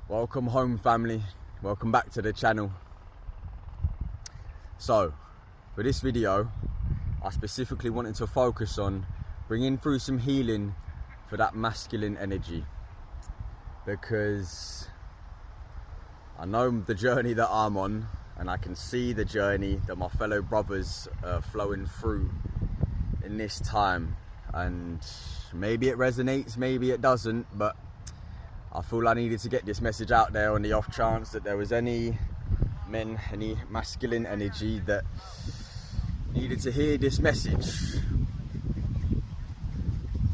Welcome home, family. Welcome back to the channel. So for this video, I specifically wanted to focus on bringing through some healing for that masculine energy, because I know the journey that I'm on, and I can see the journey that my fellow brothers are flowing through in this time, and maybe it resonates, maybe it doesn't, but I feel I needed to get this message out there on the off chance that there was any men, any masculine energy that needed to hear this message.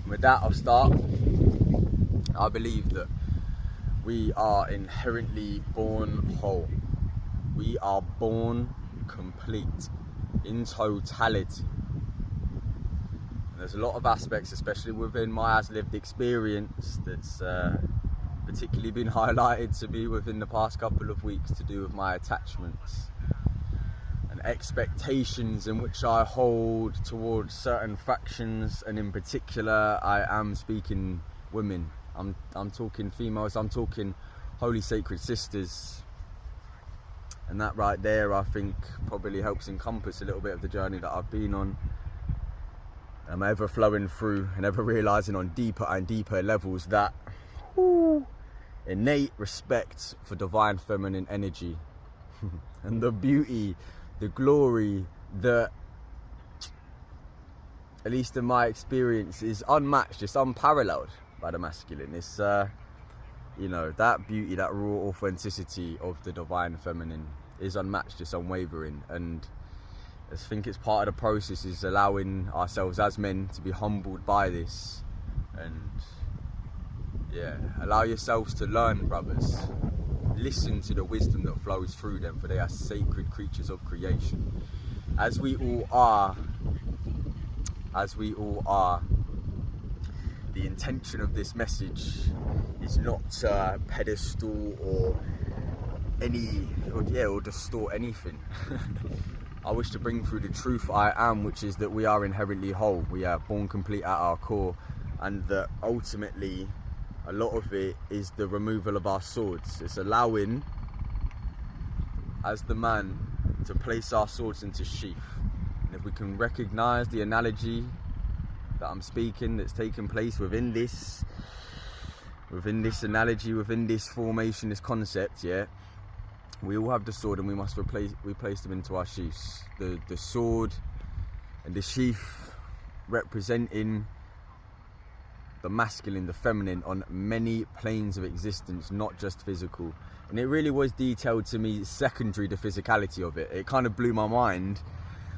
With that, I'll start. I believe that we are inherently born whole. We are born complete, in totality. And there's a lot of aspects, especially within my as-lived experience, that's particularly been highlighted to me within the past couple of weeks, to do with my attachments and expectations in which I hold towards certain factions, and in particular I am speaking women. I'm talking females, I'm talking holy sacred sisters, and that right there I think probably helps encompass a little bit of the journey that I've been on. I'm ever flowing through and ever realizing on deeper and deeper levels that innate respect for divine feminine energy and the beauty, the glory that, at least in my experience, is unmatched, it's unparalleled by the masculine. It's you know, that beauty, that raw authenticity of the divine feminine is unmatched, it's unwavering. And I think it's part of the process is allowing ourselves as men to be humbled by this, and yeah, allow yourselves to learn, brothers. Listen to the wisdom that flows through them, for they are sacred creatures of creation. As we all are, the intention of this message is not to pedestal or distort anything. I wish to bring through the truth I am, which is that we are inherently whole. We are born complete at our core, and that ultimately a lot of it is the removal of our swords. It's allowing, as the man, to place our swords into sheath. And if we can recognize the analogy that I'm speaking, that's taking place within this analogy, within this formation, this concept, yeah, we all have the sword, and we must replace them into our sheaths. The sword and the sheath representing the masculine, the feminine, on many planes of existence, not just physical. And it really was detailed to me secondary to physicality of it. It kind of blew my mind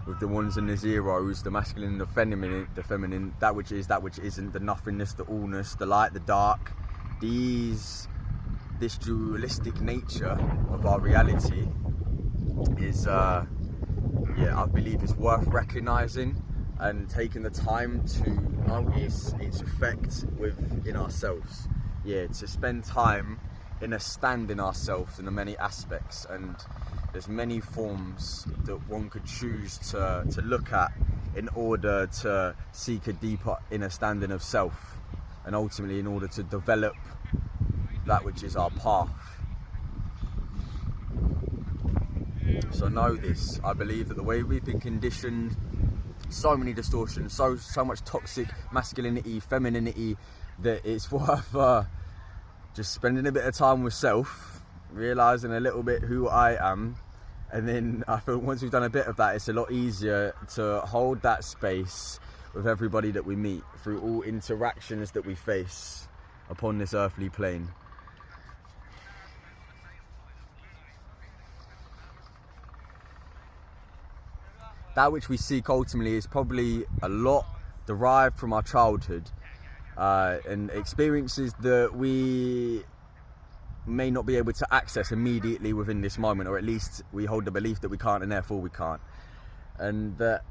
with the ones and the zeros, the masculine and the feminine, that which is, that which isn't, the nothingness, the allness, the light, the dark. This dualistic nature of our reality is, I believe is worth recognizing and taking the time to notice its effect within ourselves. Yeah, to spend time in a stand in ourselves in the many aspects, and there's many forms that one could choose to look at in order to seek a deeper inner standing of self, and ultimately in order to develop that which is our path. So know this, I believe that the way we've been conditioned, so many distortions, so much toxic masculinity, femininity, that it's worth just spending a bit of time with self, realizing a little bit who I am, and then I feel once we've done a bit of that, it's a lot easier to hold that space with everybody that we meet through all interactions that we face upon this earthly plane. That which we seek ultimately is probably a lot derived from our childhood and experiences that we may not be able to access immediately within this moment, or at least we hold the belief that we can't, and therefore we can't. And that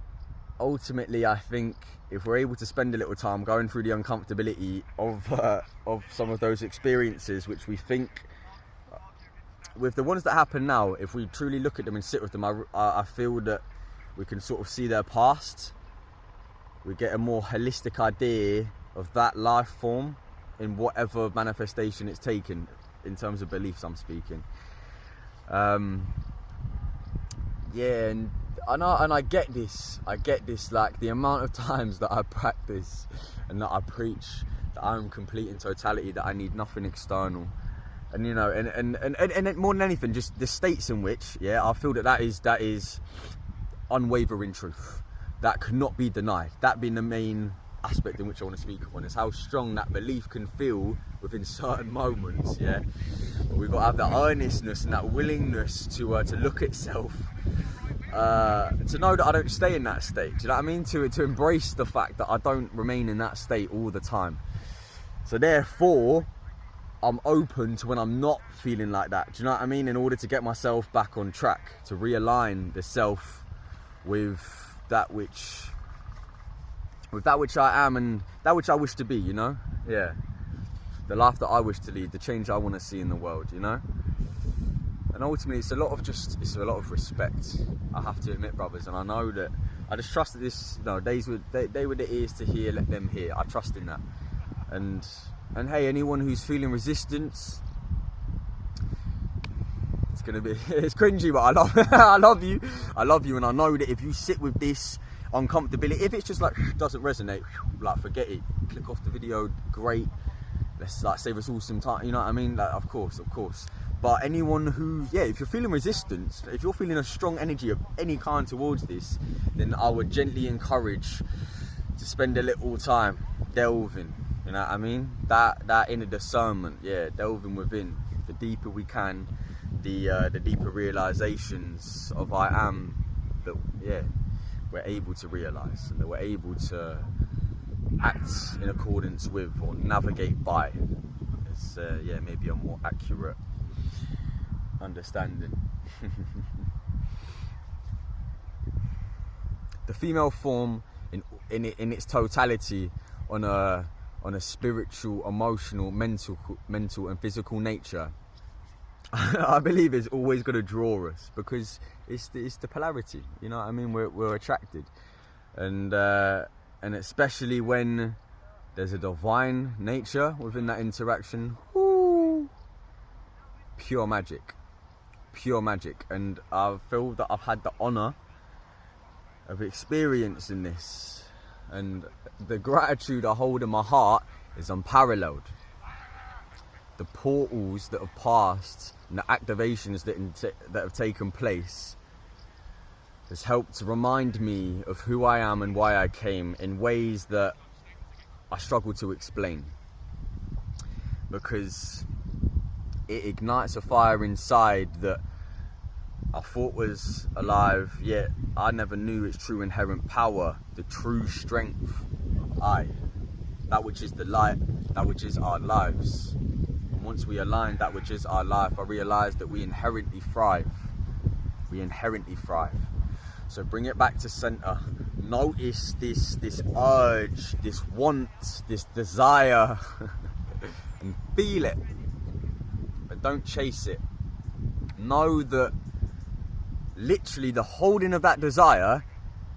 ultimately, I think if we're able to spend a little time going through the uncomfortability of some of those experiences, which we think, with the ones that happen now, if we truly look at them and sit with them, I feel that we can sort of see their past. We get a more holistic idea of that life form in whatever manifestation it's taken. in terms of beliefs I'm speaking. Yeah, and I get this, like the amount of times that I practice and that I preach that I'm complete in totality, that I need nothing external. And you know, and more than anything, just the states in which, I feel that is unwavering truth that cannot be denied. That being the main aspect in which I want to speak upon, is how strong that belief can feel within certain moments. But we've got to have that earnestness and that willingness to look at self, to know that I don't stay in that state. Do you know what I mean? To embrace the fact that I don't remain in that state all the time. So therefore, I'm open to when I'm not feeling like that. Do you know what I mean? In order to get myself back on track, to realign the self with that which I am and that which I wish to be, you know? Yeah. The life that I wish to lead, the change I want to see in the world, you know? And ultimately, it's a lot of respect, I have to admit, brothers. And I know that, I just trust that this, they were the ears to hear, let them hear. I trust in that. And hey, anyone who's feeling resistance, it's cringy, but I love you, and I know that if you sit with this uncomfortability, if it's just like doesn't resonate, like forget it, click off the video, great, let's like save us all some time, you know what I mean? Like, of course. But anyone who, if you're feeling resistance, if you're feeling a strong energy of any kind towards this, then I would gently encourage to spend a little time delving, you know what I mean? That inner discernment, delving within. The deeper we can, the deeper realizations of I am that we're able to realize, and that we're able to act in accordance with or navigate by. It's maybe a more accurate understanding. The female form in its totality, on a spiritual, emotional, mental and physical nature, I believe is always going to draw us, because it's the polarity, you know what I mean? We're attracted, and especially when there's a divine nature within that interaction. Whoo, pure magic. And I feel that I've had the honor of experiencing this, and the gratitude I hold in my heart is unparalleled. The portals that have passed and the activations that have taken place has helped to remind me of who I am and why I came in ways that I struggle to explain, because it ignites a fire inside that I thought was alive, yet I never knew its true inherent power, the true strength. That which is the light, that which is our lives. And once we align that which is our life, I realised that we inherently thrive. So bring it back to centre. Notice this urge, this want, this desire, and feel it. But don't chase it. Know that literally the holding of that desire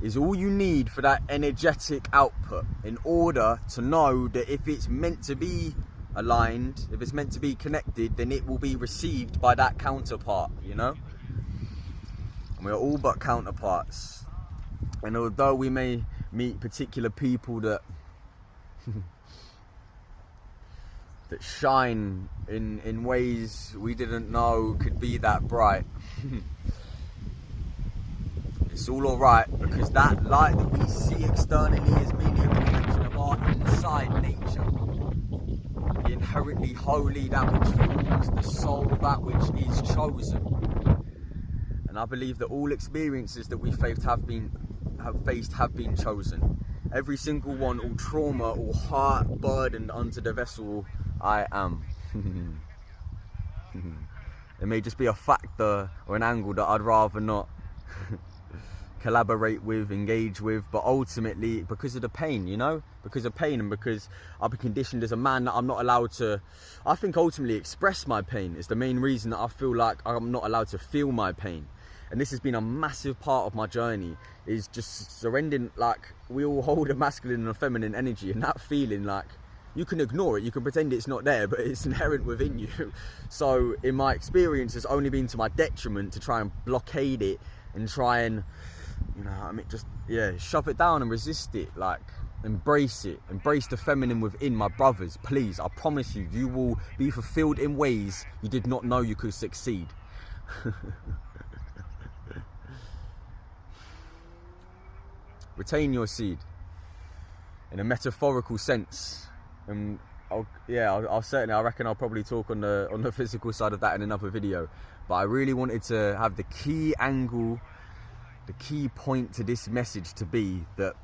is all you need for that energetic output, in order to know that if it's meant to be aligned, if it's meant to be connected, then it will be received by that counterpart, you know? And we're all but counterparts. And although we may meet particular people that that shine in ways we didn't know could be that bright, it's all alright, because that light that we see externally is merely a reflection of our inside nature. The inherently holy, that which forms the soul, that which is chosen. And I believe that all experiences that we have faced have been chosen. Every single one, all trauma, all heart burdened unto the vessel I am. It may just be a factor or an angle that I'd rather not collaborate with, engage with, but ultimately because of the pain, you know, because of pain, and because I've been conditioned as a man that I'm not allowed to, I think ultimately express my pain is the main reason that I feel like I'm not allowed to feel my pain. And this has been a massive part of my journey, is just surrendering. Like, we all hold a masculine and a feminine energy, and that feeling, like, you can ignore it, you can pretend it's not there, but it's inherent within you. So in my experience, it's only been to my detriment to try and blockade it and try and, you know, I mean, just, yeah, shove it down and resist it. Like, embrace it, embrace the feminine within, my brothers. Please, I promise you, you will be fulfilled in ways you did not know you could succeed. Retain your seed in a metaphorical sense. And I'll certainly, I reckon I'll probably talk on the physical side of that in another video. But I really wanted to have the key angle, the key point to this message to be that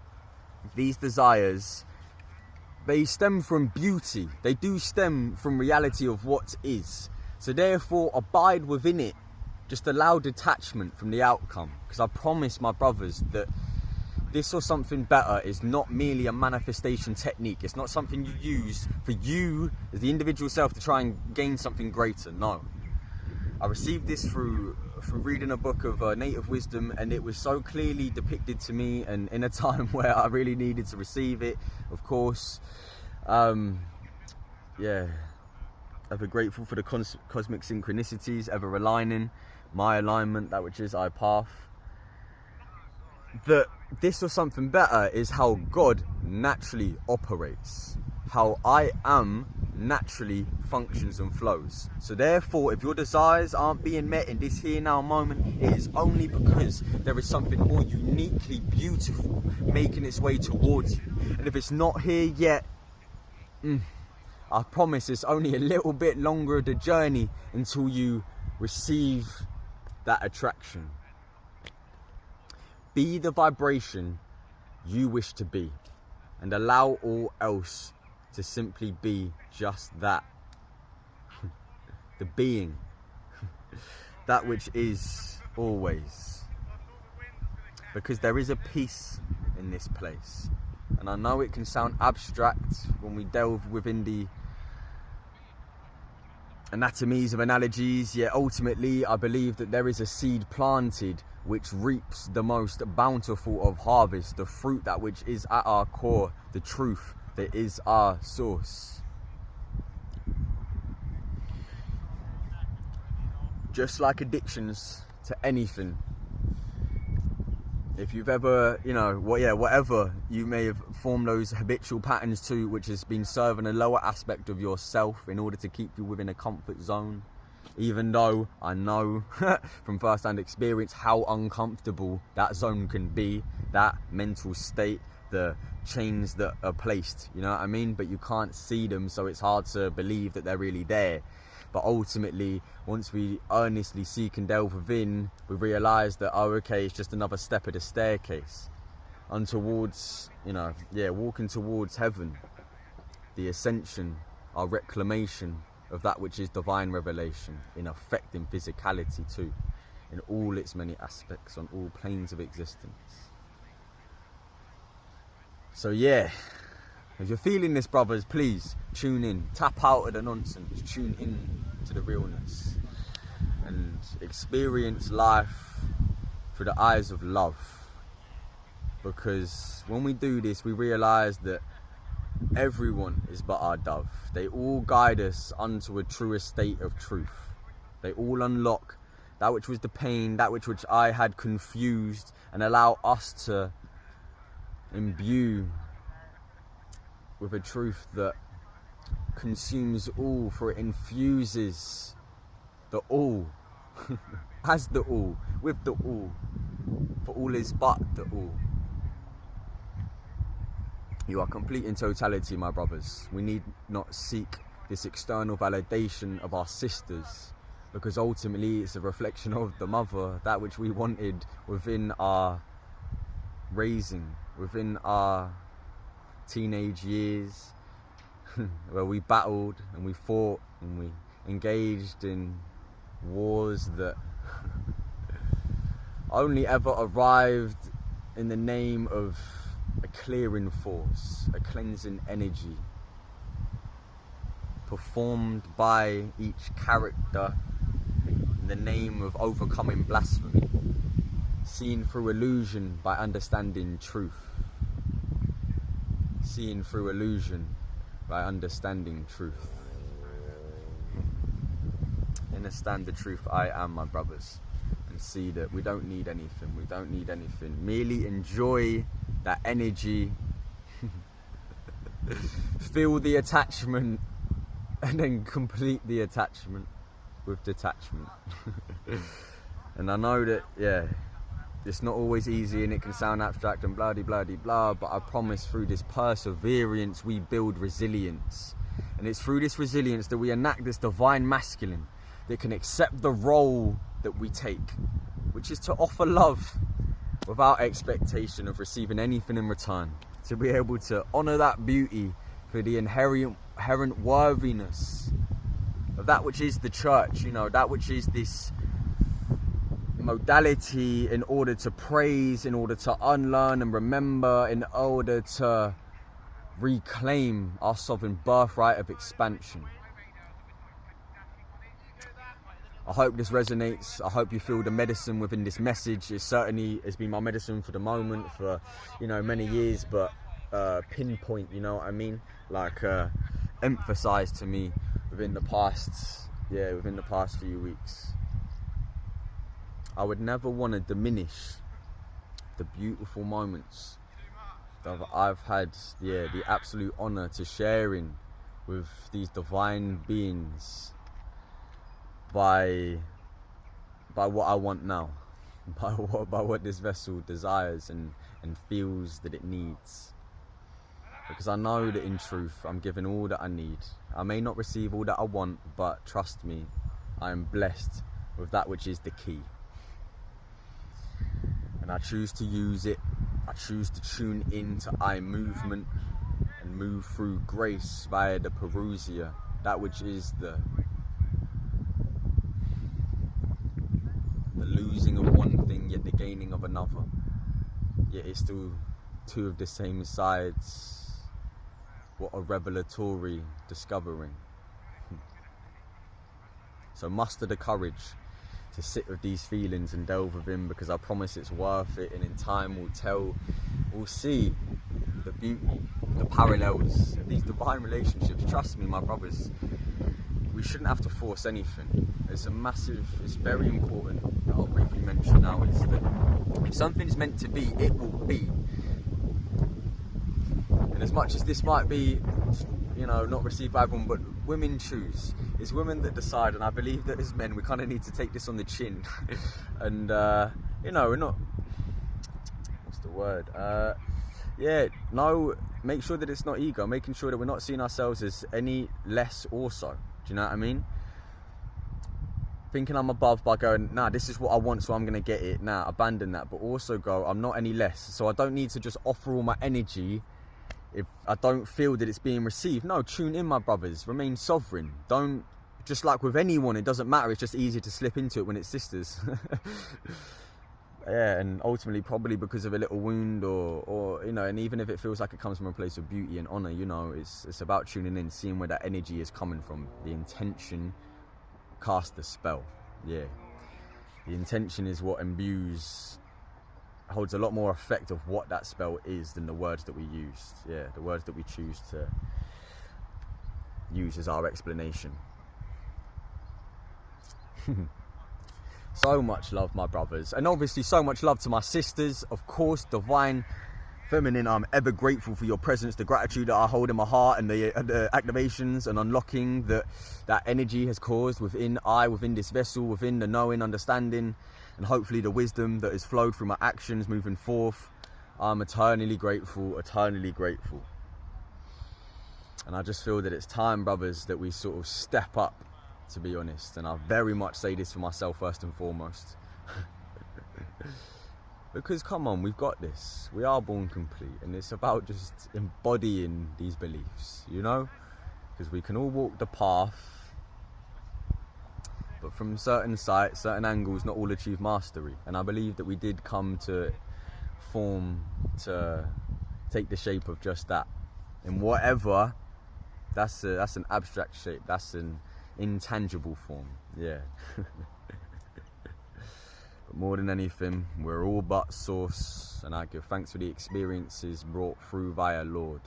these desires, they stem from beauty. They do stem from reality of what is. So therefore, abide within it. Just allow detachment from the outcome. Because I promise my brothers that this or something better is not merely a manifestation technique. It's not something you use for you as the individual self to try and gain something greater. No. I received this through reading a book of native wisdom, and it was so clearly depicted to me, and in a time where I really needed to receive it, of course. Yeah. Ever grateful for the cosmic synchronicities, ever aligning my alignment, that which is I path. That this or something better is how God naturally operates, how I am naturally functions and flows. So therefore, if your desires aren't being met in this here now moment, it is only because there is something more uniquely beautiful making its way towards you. And if it's not here yet, I promise it's only a little bit longer of the journey until you receive that attraction. Be the vibration you wish to be, and allow all else to simply be just that. The being. That which is always. Because there is a peace in this place. And I know it can sound abstract when we delve within the anatomies of analogies, yet ultimately I believe that there is a seed planted which reaps the most bountiful of harvest, the fruit that which is at our core, the truth that is our source. Just like addictions to anything, if you've ever, whatever you may have formed those habitual patterns to, which has been serving a lower aspect of yourself in order to keep you within a comfort zone, even though I know from first-hand experience how uncomfortable that zone can be, that mental state, the chains that are placed, you know what I mean? But you can't see them, so it's hard to believe that they're really there. But ultimately, once we earnestly seek and delve within, we realise that, oh, okay, it's just another step of the staircase on towards, walking towards heaven, the ascension, our reclamation of that which is divine revelation, in affecting physicality too, in all its many aspects, on all planes of existence. So yeah, if you're feeling this, brothers, please tune in, tap out of the nonsense, tune in to the realness, and experience life through the eyes of love. Because when we do this, we realise that everyone is but our dove. They all guide us unto a truer state of truth. They all unlock that which was the pain, that which I had confused, and allow us to imbue with a truth that consumes all, for it infuses the all as the all, with the all, for all is but the all. You are complete in totality, my brothers. We need not seek this external validation of our sisters, because ultimately it's a reflection of the mother, that which we wanted within our raising, within our teenage years, where we battled and we fought and we engaged in wars that only ever arrived in the name of a clearing force, a cleansing energy, performed by each character in the name of overcoming blasphemy, seen through illusion by understanding truth, seen through illusion by understanding truth. Understand the truth I am, my brothers, and see that we don't need anything. We don't need anything. Merely enjoy that energy, feel the attachment, and then complete the attachment with detachment. And I know that, yeah, it's not always easy and it can sound abstract and blah, but I promise through this perseverance we build resilience. And it's through this resilience that we enact this divine masculine that can accept the role that we take, which is to offer love without expectation of receiving anything in return. To be able to honour that beauty for the inherent worthiness of that which is the church, you know, that which is this modality in order to praise, in order to unlearn and remember, in order to reclaim our sovereign birthright of expansion. I hope this resonates. I hope you feel the medicine within this message. It certainly has been my medicine for the moment for, you know, many years, but pinpoint, you know what I mean? Like emphasized to me within the past few weeks. I would never want to diminish the beautiful moments that I've had, the absolute honor to sharing with these divine beings by what I want now, by what this vessel desires and feels that it needs. Because I know that in truth I'm given all that I need. I may not receive all that I want, but trust me, I am blessed with that which is the key. And I choose to use it. I choose to tune in to eye movement and move through grace via the parousia, that which is the losing of one thing yet the gaining of another. Yet it's still two of the same sides. What a revelatory discovering. So muster the courage to sit with these feelings and delve within, because I promise it's worth it, and in time we'll see the beauty, the parallels of these divine relationships. Trust me, my brothers, we shouldn't have to force anything. It's very important that I'll briefly mention now, is that if something's meant to be, it will be. And as much as this might be, you know, not received by everyone, but women choose. It's women that decide, and I believe that as men we kind of need to take this on the chin. And you know, we're not, what's the word, make sure that it's not ego, making sure that we're not seeing ourselves as any less also. Do you know what I mean? Thinking I'm above by going, nah, this is what I want, so I'm gonna get it. Nah, abandon that, but also go, I'm not any less, so I don't need to just offer all my energy if I don't feel that it's being received. No, tune in, my brothers. Remain sovereign. Don't, just like with anyone, it doesn't matter. It's just easier to slip into it when it's sisters. Yeah, and ultimately probably because of a little wound or you know, and even if it feels like it comes from a place of beauty and honor, you know, it's about tuning in, seeing where that energy is coming from. The intention casts the spell. Yeah. The intention is what holds a lot more effect of what that spell is than the words that we use. Yeah, the words that we choose to use as our explanation. So much love, my brothers, and obviously so much love to my sisters. Of course, divine feminine, I'm ever grateful for your presence, the gratitude that I hold in my heart, and the activations and unlocking that energy has caused within this vessel, within the knowing, understanding, and hopefully the wisdom that has flowed through my actions moving forth. I'm eternally grateful. And I just feel that it's time, brothers, that we sort of step up, to be honest. And I very much say this for myself first and foremost. Because come on, we've got this. We are born complete, and it's about just embodying these beliefs, you know? Because we can all walk the path, but from certain sites, certain angles, not all achieve mastery. And I believe that we did come to form to take the shape of just that. And whatever, that's an abstract shape, that's an intangible form, yeah. But more than anything, we're all but source, and I give thanks for the experiences brought through via Lord.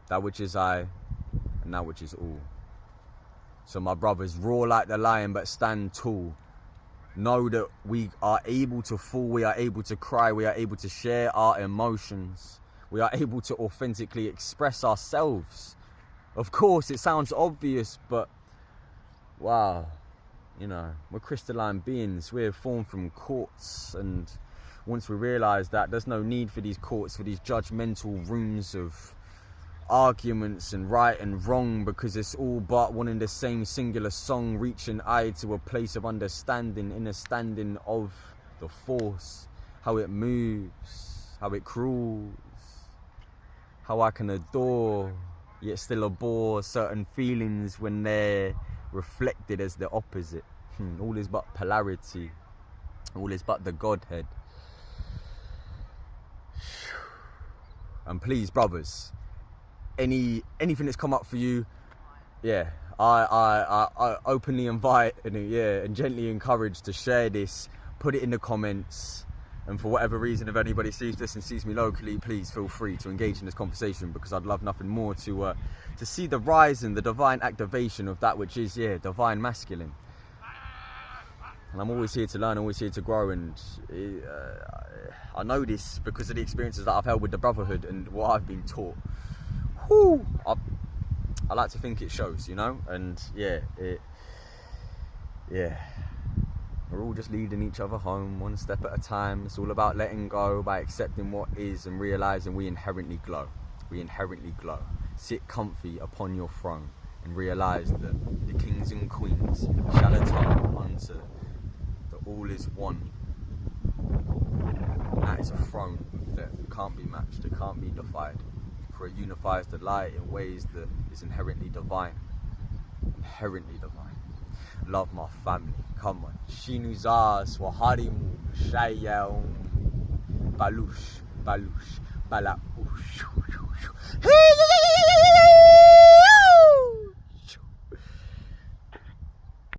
That which is I, and that which is all. So my brothers, roar like the lion but stand tall. Know that we are able to fall, we are able to cry, we are able to share our emotions. We are able to authentically express ourselves. Of course, it sounds obvious, but wow, you know, we're crystalline beings. We're formed from quartz, and once we realise that, there's no need for these courts, for these judgmental rooms of arguments and right and wrong, because it's all but one and the same singular song, reaching I to a place of understanding, understanding of the force, how it moves, how it crawls, how I can adore yet still abhor certain feelings when they're reflected as the opposite. All is but polarity, all is but the Godhead. And please, brothers, anything that's come up for you, yeah, I openly invite and gently encourage to share this. Put it in the comments, and for whatever reason, if anybody sees this and sees me locally, please feel free to engage in this conversation, because I'd love nothing more to see the rise and the divine activation of that which is divine masculine. And I'm always here to learn, always here to grow, and I know this because of the experiences that I've had with the brotherhood and what I've been taught. I like to think it shows, you know, and we're all just leading each other home one step at a time. It's all about letting go, by accepting what is and realizing we inherently glow. We inherently glow. Sit comfy upon your throne and realize that the kings and queens shall atone unto the all is one. And that is a throne that can't be matched, it can't be defied. For it unifies the light in ways that is inherently divine. Inherently divine. Love my family. Come on. Shinuzas, Waharimu, Shayaum, Balush, Balush, Bala.